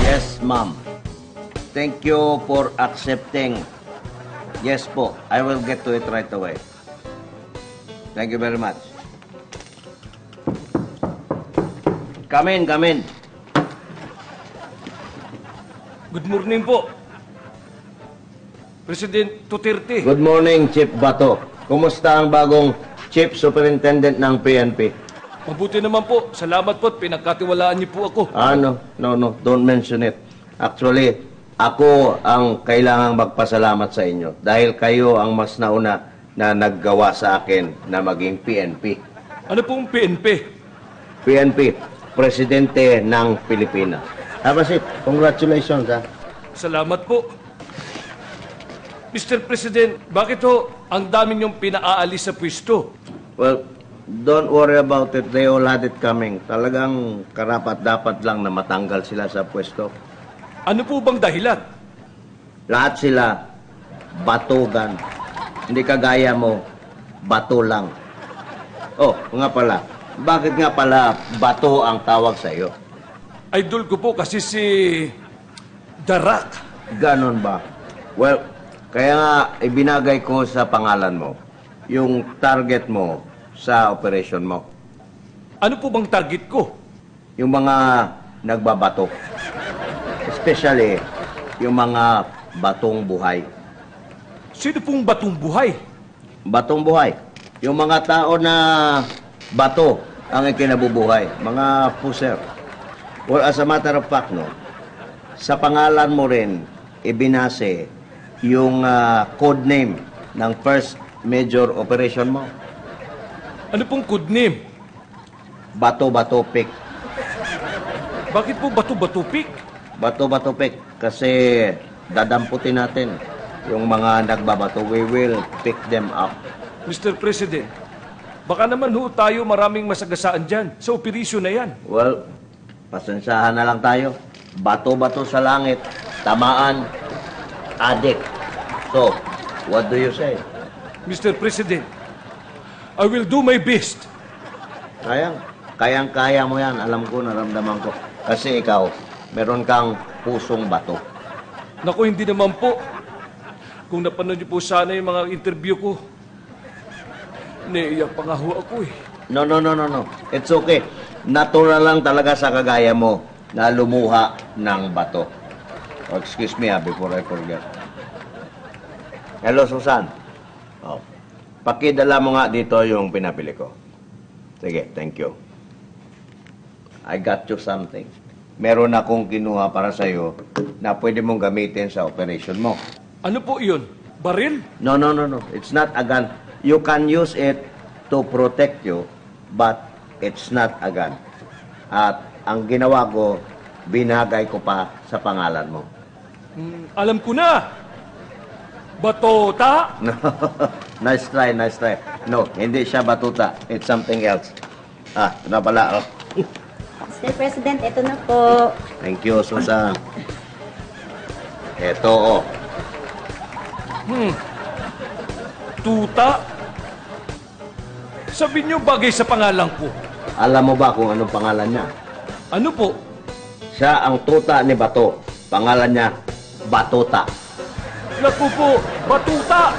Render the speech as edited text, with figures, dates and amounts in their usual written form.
Yes, ma'am. Thank you for accepting. Yes po, I will get to it right away. Thank you very much. Come in, come in. Good morning po, President Duterte. Good morning, Chief Bato. Kumusta ang bagong Chief Superintendent ng PNP? Mabuti naman po. Salamat po at pinagkatiwalaan niyo po ako. No, don't mention it. Actually, ako ang kailangang magpasalamat sa inyo dahil kayo ang mas nauna na naggawa sa akin na maging PNP. Ano pong PNP? PNP, Presidente ng Pilipinas. Have a seat. Congratulations, ha? Salamat po. Mr. President, bakit ho ang dami niyong pinaalis sa pwesto? Well, don't worry about it. They all had it coming. Talagang karapat-dapat lang na matanggal sila sa pwesto. Ano po bang dahilan? Lahat sila batugan. Hindi kagaya mo, bato lang. Oh, nga pala. Bakit nga pala bato ang tawag sa iyo? Idol ko po kasi si The Rock. Ganon ba? Well, kaya nga ibinagay ko sa pangalan mo yung target mo sa operation mo. Ano po bang target ko? Yung mga nagbabato. Especially yung mga batong buhay. Sino pong batong buhay? Batong buhay. Yung mga tao na bato ang ikinabubuhay. Mga puser. Well, as a matter of fact, no, sa pangalan mo rin, ibinase yung code name ng first major operation mo. Ano pong code name? Bato-Bato Pick. Bakit po bato-bato pick? Bato-Bato Pick kasi dadamputin natin yung mga nagbabato. We will pick them up. Mr. President, baka naman ho tayo maraming masagasaan dyan sa operasyon na yan. Well, pasensyahan na lang tayo. Bato-bato sa langit, tamaan, adik. So, what do you say? Mr. President, I will do my best. Kayang-kaya mo yan. Alam ko, naramdaman ko. Kasi ikaw, meron kang pusong bato. Naku, hindi naman po. Kung napanood niyo po sana yung mga interview ko, naiiyak pa nga ho ako eh. No. It's okay. Natural lang talaga sa kagaya mo na lumuha ng bato. Oh, excuse me before I forget. Hello, Susan. Oh. Pakidala mo nga dito yung pinapili ko. Sige, thank you. I got you something. Meron akong kinuha para sa'yo na pwede mong gamitin sa operation mo. Ano po yun? Baril? No. It's not a gun. You can use it to protect you, but it's not a gun. At ang ginawa ko, binagay ko pa sa pangalan mo. Alam ko na! Batota? No. Nice try. No, hindi siya batuta. It's something else. Ito na pala. Oh. Mr. President, ito na po. Thank you, Susan. Ito, Tuta? Sabi niyo bagay sa pangalan ko. Alam mo ba kung anong pangalan niya? Ano po? Siya ang tuta ni Bato. Pangalan niya, Batuta. Naku po, batuta!